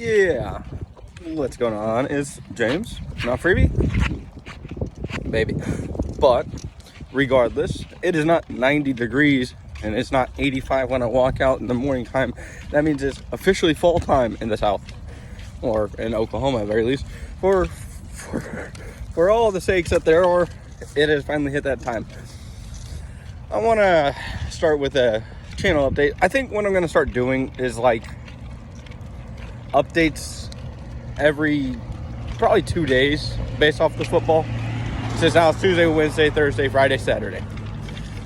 Yeah, what's going on? It's James, not Freebie, baby. But regardless, it is not 90 degrees and it's not 85 when I walk out in the morning time. That means it's officially fall time in the South, or in Oklahoma at the very least. For all the sakes that there are, it has finally hit that time. I want to start with a channel update. I think what I'm going to start doing is like updates every probably 2 days based off the football. Since now it's Tuesday, Wednesday, Thursday, Friday, Saturday.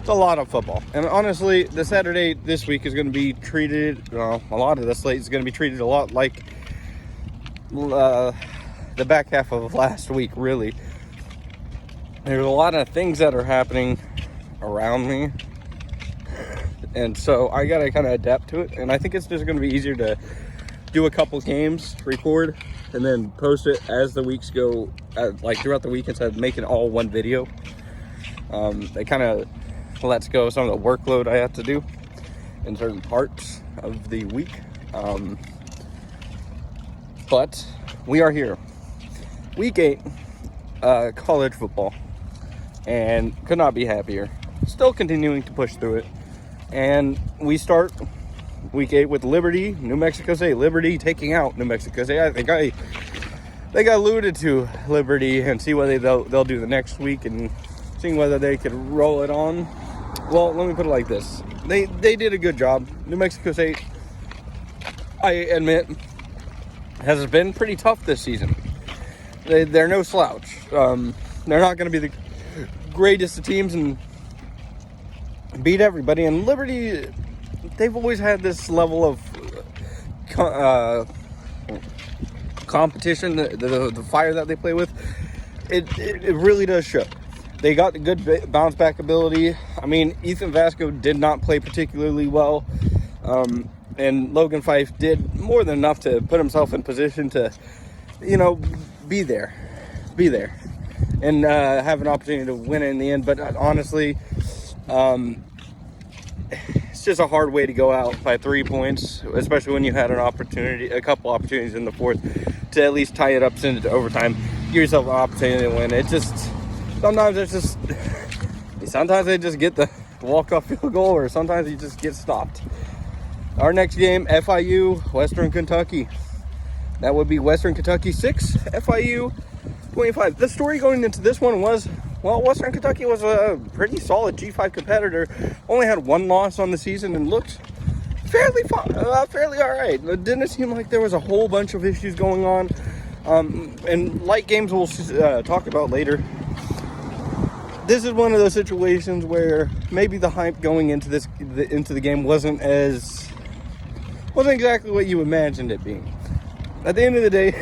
It's a lot of football. And honestly, the Saturday this week is going to be treated, a lot of the slate is going to be treated a lot like the back half of last week, really. There's a lot of things that are happening around me. And so I got to kind of adapt to it. And I think it's just going to be easier to do a couple games, record, and then post it as the weeks go, like throughout the week, instead of making all one video. It kind of lets go of some of the workload I have to do in certain parts of the week. But we are here. Week 8, college football, and could not be happier. Still continuing to push through it. And we start Week 8 with Liberty, New Mexico State. Liberty taking out New Mexico State. I think they got alluded to Liberty and see what they'll do the next week and seeing whether they could roll it on. Well, let me put it like this. They did a good job. New Mexico State, I admit, has been pretty tough this season. They're no slouch. They're not going to be the greatest of teams and beat everybody. And Liberty, they've always had this level of competition, the fire that they play with. It really does show. They got the good bounce back ability. I mean, Ethan Vasco did not play particularly well. And Logan Fife did more than enough to put himself in position to, be there. And have an opportunity to win it in the end. But honestly, it's just a hard way to go out by 3 points, especially when you had a couple opportunities in the fourth to at least tie it up, send it to overtime, give yourself an opportunity to win. Sometimes they just get the walk-off field goal, or sometimes you just get stopped. Our next game, FIU, Western Kentucky. That would be Western Kentucky 6, FIU 25. The story going into this one was, Western Kentucky was a pretty solid G5 competitor. Only had one loss on the season and looked fairly all right. It didn't seem like there was a whole bunch of issues going on. And like games we'll talk about later, this is one of those situations where maybe the hype going into the game wasn't exactly what you imagined it being. At the end of the day,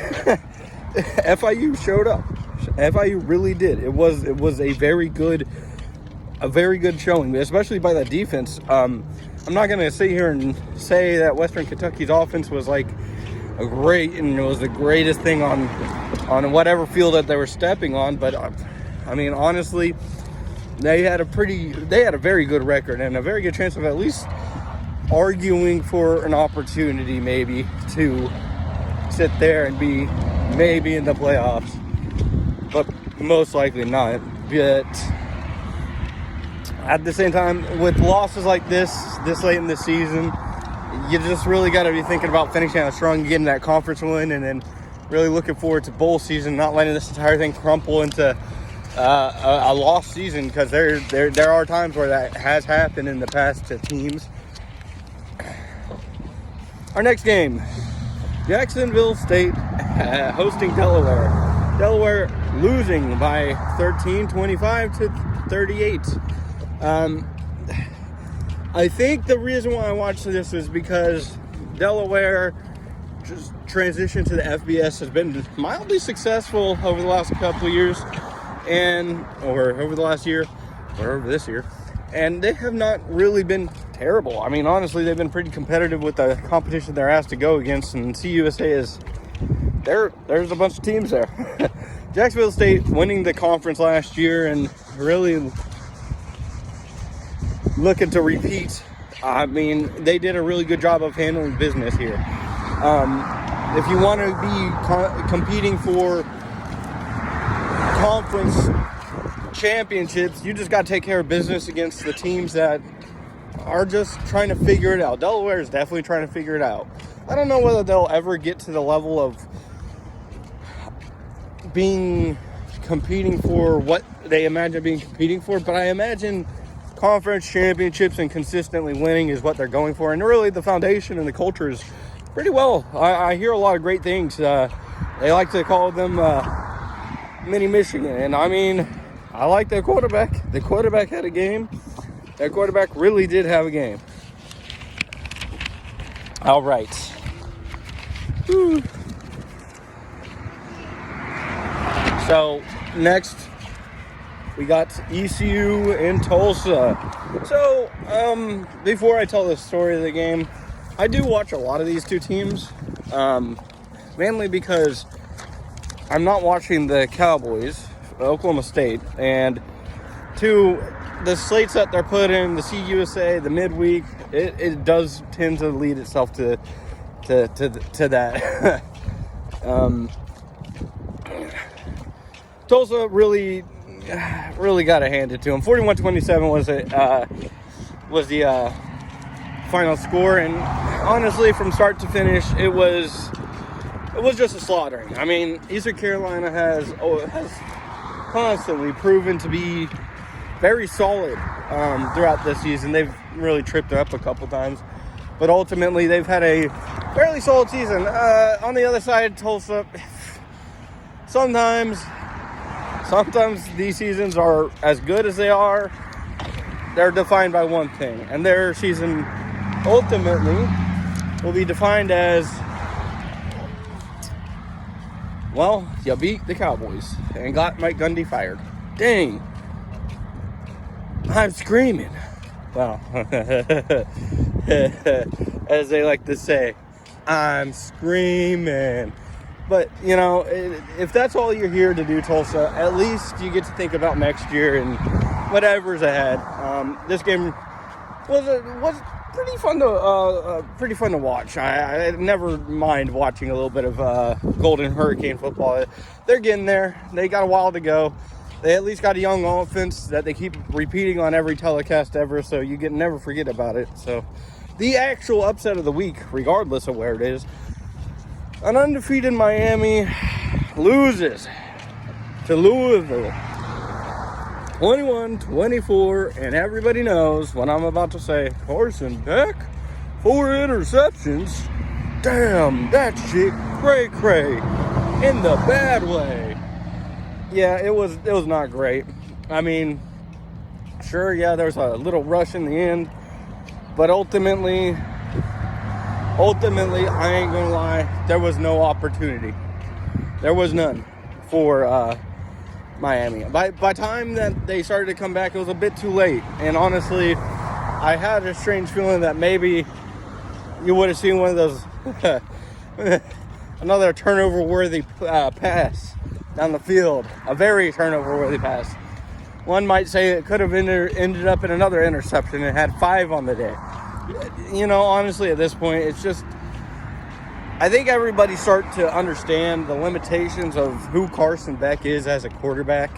FIU showed up. FIU really did. It was a very good showing, especially by that defense. I'm not going to sit here and say that Western Kentucky's offense was like it was the greatest thing on whatever field that they were stepping on. But I mean, honestly, they had a very good record and a very good chance of at least arguing for an opportunity, maybe to sit there and be maybe in the playoffs, but most likely not. But at the same time, with losses like this late in the season, you just really got to be thinking about finishing out strong, getting that conference win, and then really looking forward to bowl season, not letting this entire thing crumple into a lost season, because there are times where that has happened in the past to teams. Our next game, Jacksonville State hosting Delaware. Delaware losing by 13, 25 to 38. I think the reason why I watched this is because Delaware just transition to the FBS has been mildly successful over the last couple of years, or over the last year, or over this year, and they have not really been terrible. I mean, honestly, they've been pretty competitive with the competition they're asked to go against, and CUSA there's a bunch of teams there. Jacksonville State winning the conference last year and really looking to repeat. I mean, they did a really good job of handling business here. If you want to be competing for conference championships, you just got to take care of business against the teams that are just trying to figure it out. Delaware is definitely trying to figure it out. I don't know whether they'll ever get to the level of competing for what they imagine being competing for, but I imagine conference championships and consistently winning is what they're going for. And really, the foundation and the culture is pretty well. I hear a lot of great things. They like to call them mini Michigan, and I mean, I like their quarterback. The quarterback had a game. That quarterback really did have a game. All right. Whew. So next, we got ECU in Tulsa. So before I tell the story of the game, I do watch a lot of these two teams, mainly because I'm not watching the Cowboys, Oklahoma State, and two, the slates that they're put in, the CUSA, the midweek, it does tend to lead itself to that. Tulsa really got to hand it to them. 41-27 was the final score, and honestly, from start to finish, it was just a slaughtering. I mean, Eastern Carolina has constantly proven to be very solid throughout this season. They've really tripped up a couple times, but ultimately they've had a fairly solid season. On the other side, Tulsa, sometimes these seasons are as good as they are. They're defined by one thing, and their season ultimately will be defined as, well, you beat the Cowboys and got Mike Gundy fired. Dang. I'm screaming. Well, as they like to say, I'm screaming. But, you know, if that's all you're here to do, Tulsa, at least you get to think about next year and whatever's ahead. This game was pretty fun to watch. I never mind watching a little bit of Golden Hurricane football. They're getting there. They got a while to go. They at least got a young offense that they keep repeating on every telecast ever, so you never forget about it. So the actual upset of the week, regardless of where it is, an undefeated Miami loses to Louisville 21-24, and everybody knows what I'm about to say. Carson Beck, 4 interceptions. Damn, that shit cray-cray in the bad way. Yeah, it was not great. I mean, sure, yeah, there was a little rush in the end, but ultimately, I ain't gonna lie, there was no opportunity. There was none for Miami. By time that they started to come back, it was a bit too late. And honestly, I had a strange feeling that maybe you would have seen one of those, another turnover-worthy pass down the field. A very turnover-worthy pass. One might say it could have ended up in another interception and had 5 on the day. You know, honestly, at this point, it's just, I think everybody start to understand the limitations of who Carson Beck is as a quarterback,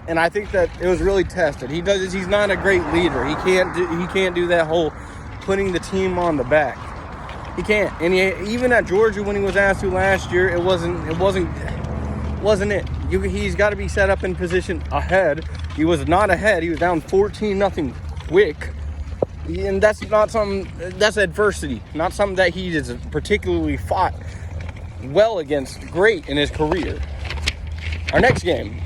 and I think that it was really tested. He's not a great leader. He can't do that whole putting the team on the back. He can't. And even at Georgia, when he was asked to last year, it wasn't it. He's got to be set up in position ahead. He was not ahead. He was down 14-0 quick. And that's adversity, not something that he has particularly fought well against great in his career. Our next game,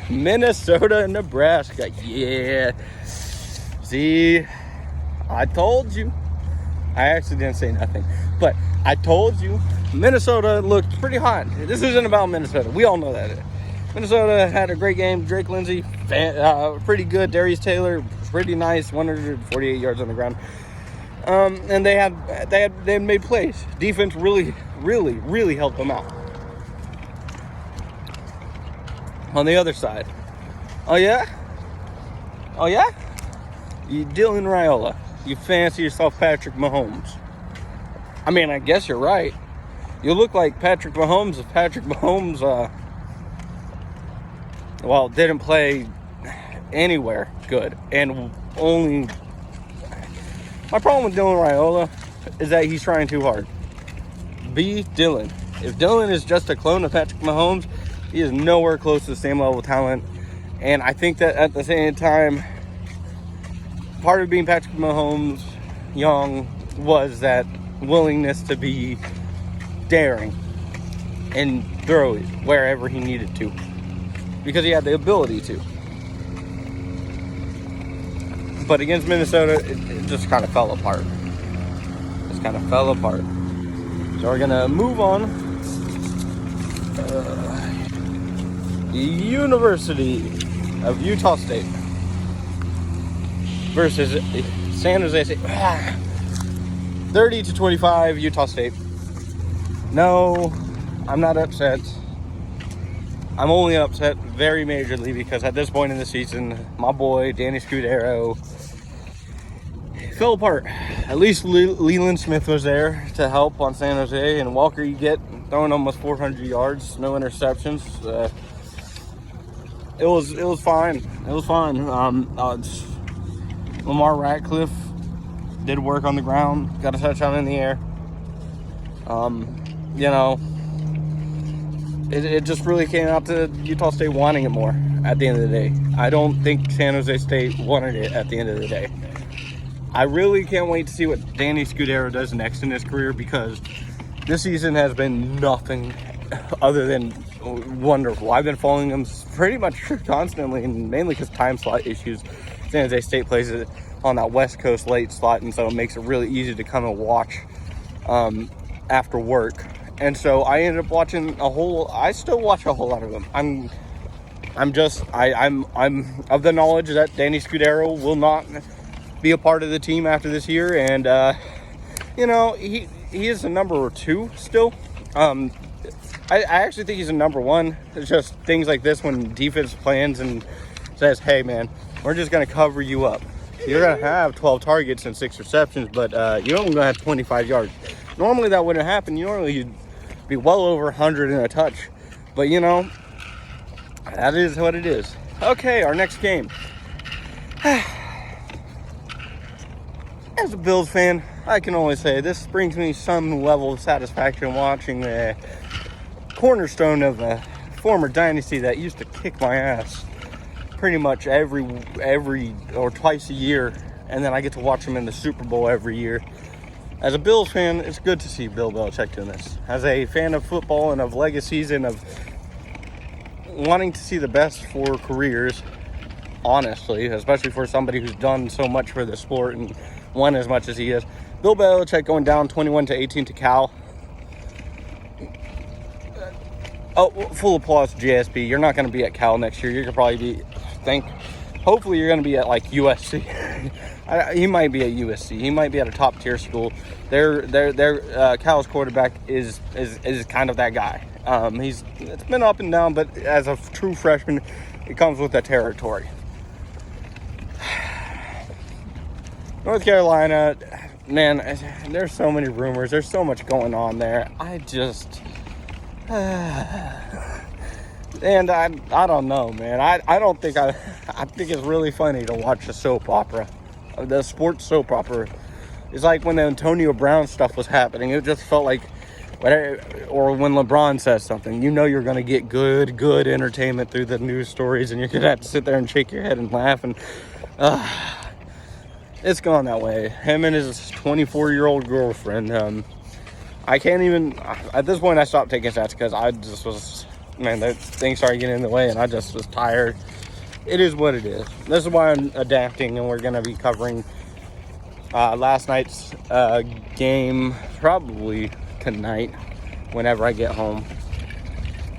Minnesota and Nebraska. Yeah. See, I told you. I actually didn't say nothing, but I told you. Minnesota looked pretty hot. This isn't about Minnesota. We all know that. Minnesota had a great game. Drake Lindsey, pretty good. Darius Taylor, pretty nice. 148 yards on the ground. And they had made plays. Defense really helped them out. On the other side, oh yeah, you Dylan Raiola. You fancy yourself Patrick Mahomes. I mean, I guess you're right. You look like Patrick Mahomes if Patrick Mahomes, didn't play anywhere good. And only... My problem with Dylan Raiola is that he's trying too hard. Be Dylan. If Dylan is just a clone of Patrick Mahomes, he is nowhere close to the same level of talent. And I think that at the same time, part of being Patrick Mahomes young was that willingness to be daring and throw it wherever he needed to, because he had the ability to. But against Minnesota, it just kind of fell apart. So we're gonna move on. The University of Utah State versus San Jose State. 30-25, Utah State. No, I'm not upset. I'm only upset very majorly because at this point in the season, my boy Danny Scudero fell apart. At least Leland Smith was there to help on San Jose, and Walker you get throwing almost 400 yards, no interceptions. It was fine. It was fine. Lamar Ratcliffe did work on the ground, got a touchdown in the air. It just really came out to Utah State wanting it more at the end of the day. I don't think San Jose State wanted it at the end of the day. I really can't wait to see what Danny Scudero does next in his career, because this season has been nothing other than wonderful. I've been following him pretty much constantly, and mainly because time slot issues. San Jose State plays it on that West Coast late slot, and so it makes it really easy to come and watch after work. And so I ended up watching I still watch a whole lot of them. I'm of the knowledge that Danny Scudero will not be a part of the team after this year, and he is a number 2 still. I actually think he's a number 1. It's just things like this when defense plans and says, hey man, we're just going to cover you up. You're going to have 12 targets and 6 receptions, but you're only going to have 25 yards. Normally that wouldn't happen. Normally you'd be well over 100 in a touch. But that is what it is. Okay, our next game. As a Bills fan, I can only say this brings me some level of satisfaction watching the cornerstone of a former dynasty that used to kick my ass pretty much every or twice a year, and then I get to watch them in the Super Bowl every year. As a Bills fan, it's good to see Bill Belichick doing this. As a fan of football and of legacies and of wanting to see the best for careers, honestly, especially for somebody who's done so much for the sport and won as much as he is. Bill Belichick going down 21-18 to Cal. Oh, full applause to JSB. You're not going to be at Cal next year. You're going to probably hopefully you're going to be at like USC. He might be at USC. He might be at a top tier school. Cal's quarterback is kind of that guy. It's been up and down, but as a true freshman, it comes with that territory. North Carolina, man, there's so many rumors. There's so much going on there. And I don't know, man. I think it's really funny to watch a soap opera. The sports soap opera. It's like when the Antonio Brown stuff was happening. It just felt like, or when LeBron says something, you're going to get good entertainment through the news stories, and you're going to have to sit there and shake your head and laugh. And it's gone that way. Him and his 24-year-old girlfriend. I can't even, at this point I stopped taking stats because I just was, that things started getting in the way and I just was tired. It is what it is. This is why I'm adapting, and we're going to be covering last night's game probably tonight whenever I get home.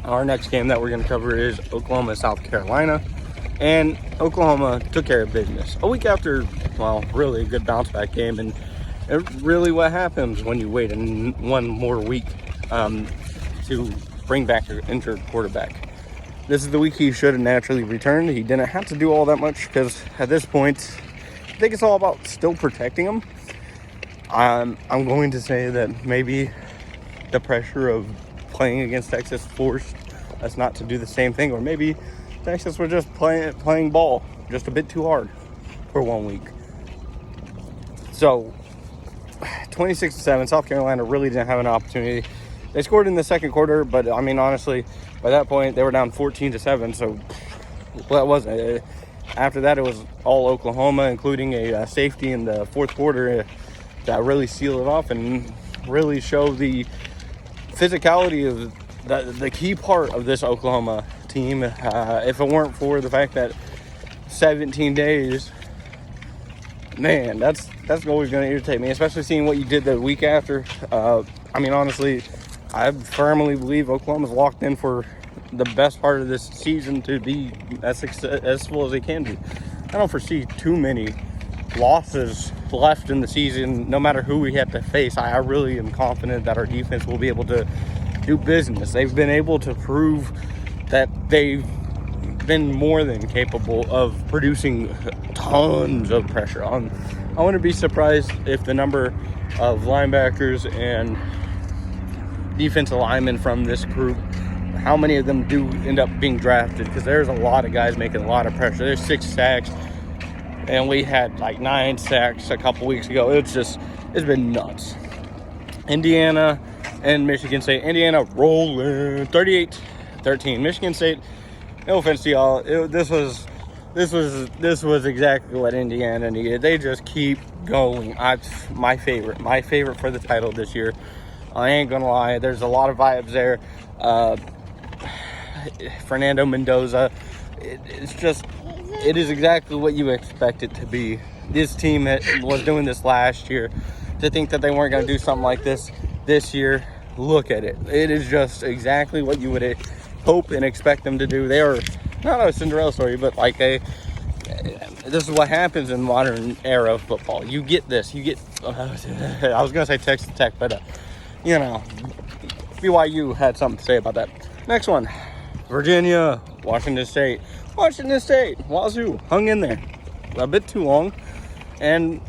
Our next game that we're going to cover is Oklahoma, South Carolina. And Oklahoma took care of business. A week after, really a good bounce back game, and really what happens when you wait one more week to bring back your injured quarterback. This is the week he should have naturally returned. He didn't have to do all that much because at this point, I think it's all about still protecting him. I'm going to say that maybe the pressure of playing against Texas forced us not to do the same thing, or maybe Texas was just playing ball just a bit too hard for 1 week. So 26-7, South Carolina really didn't have an opportunity. They scored in the second quarter, but I mean, honestly, by that point they were down 14-7. So that was it. After that, it was all Oklahoma, including a safety in the fourth quarter that really sealed it off and really showed the physicality of the key part of this Oklahoma team. If it weren't for the fact that 17 days, man, that's always going to irritate me, especially seeing what you did the week after. I mean, honestly, I firmly believe Oklahoma's locked in for the best part of this season to be as successful as they can be. I don't foresee too many losses left in the season, no matter who we have to face. I really am confident that our defense will be able to do business. They've been able to prove that they've been more than capable of producing tons of pressure. I wouldn't be surprised if the number of linebackers and defensive linemen from this group, how many of them do end up being drafted, because there's a lot of guys making a lot of pressure. There's 6 sacks, and we had like 9 sacks a couple weeks ago. It's been nuts. Indiana and Michigan State. Indiana rolling 38-13. Michigan State, no offense to y'all, this was exactly what Indiana needed. They just keep going. My favorite for the title this year. I ain't gonna lie, there's a lot of vibes there. Fernando Mendoza, it is exactly what you expect it to be. This team was doing this last year. To think that they weren't going to do something like this year, look at it. It is just exactly what you would hope and expect them to do. They are not a Cinderella story, but like this is what happens in modern era of football. You get this. You get, I was going to say Texas Tech, but, BYU had something to say about that. Next one, Virginia, Washington State. Wazoo hung in there a bit too long. And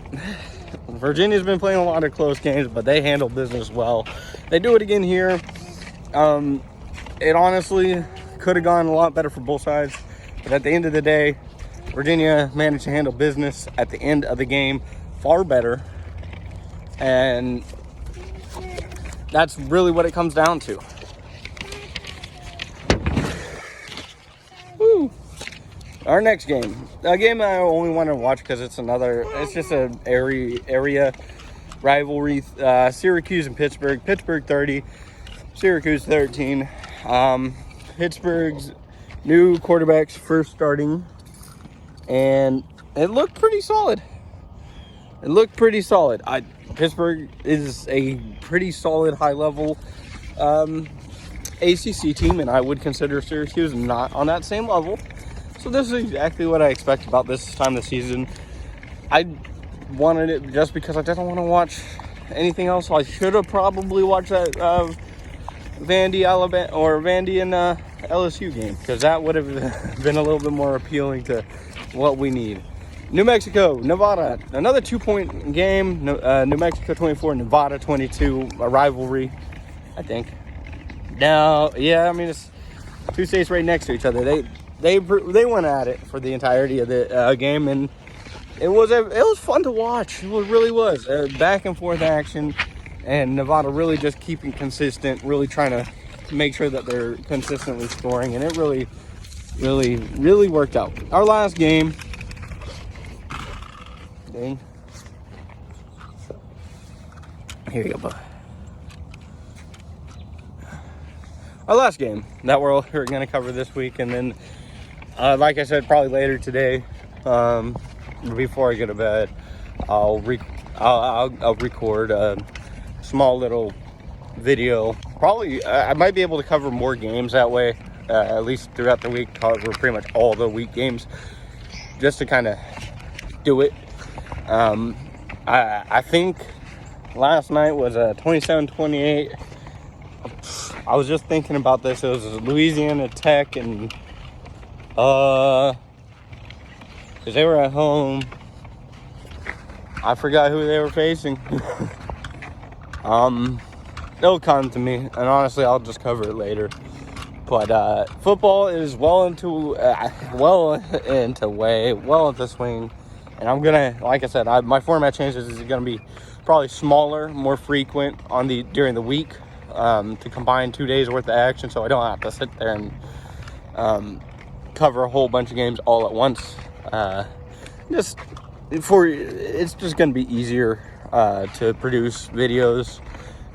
Virginia's been playing a lot of close games, but they handle business well. They do it again here. It honestly could have gone a lot better for both sides. But at the end of the day, Virginia managed to handle business at the end of the game far better. And that's really what it comes down to. Woo. Our next game, a game I only want to watch because it's just an area rivalry. Syracuse and Pittsburgh. Pittsburgh 30, Syracuse 13. Pittsburgh's new quarterback's first starting, and it looked pretty solid. Pittsburgh is a pretty solid high-level ACC team, and I would consider Syracuse not on that same level. So this is exactly what I expect about this time of the season. I wanted it just because I didn't want to watch anything else. I should have probably watched that Vandy, Alabama, or Vandy and LSU game, because that would have been a little bit more appealing to what we need. New Mexico, Nevada, another 2-point game. New Mexico 24, Nevada 22, a rivalry, I think. Now, yeah, I mean, it's two states right next to each other. They went at it for the entirety of the game, and it was fun to watch. It really was back and forth action, and Nevada really just keeping consistent, really trying to make sure that they're consistently scoring, and it really worked out. Our last game. Dang. Here you go, bud. Our last game that we're going to cover this week, and then, like I said, probably later today, before I go to bed, I'll record a small little video. Probably, I might be able to cover more games that way, at least throughout the week, cover pretty much all the week games, just to kind of do it. I think last night was 27-28. I was just thinking about this. It was Louisiana Tech, and because they were at home. I forgot who they were facing. it'll come to me, and honestly, I'll just cover it later. But football is well into swing, and I'm gonna, like I said, my format changes is gonna be probably smaller, more frequent during the week, to combine 2 days worth of action, so I don't have to sit there and cover a whole bunch of games all at once. It's just gonna be easier to produce videos,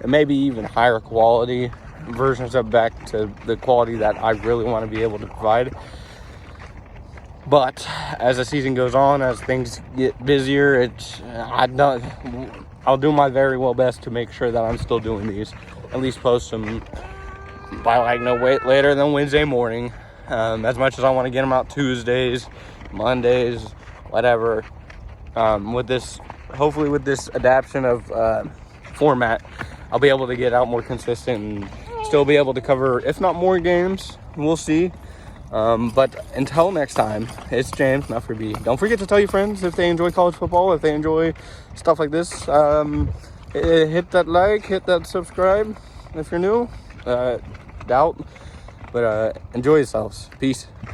and maybe even higher quality versions of back to the quality that I really want to be able to provide. But as the season goes on, as things get busier, I'll do my very well best to make sure that I'm still doing these. At least post them by later than Wednesday morning. As much as I want to get them out Tuesdays, Mondays, whatever. Hopefully with this adaptation of format, I'll be able to get out more consistent and still be able to cover, if not more games. We'll see. But until next time, it's James, not for B. Don't forget to tell your friends if they enjoy college football, if they enjoy stuff like this. Hit that like, hit that subscribe if you're new. Doubt. But enjoy yourselves. Peace.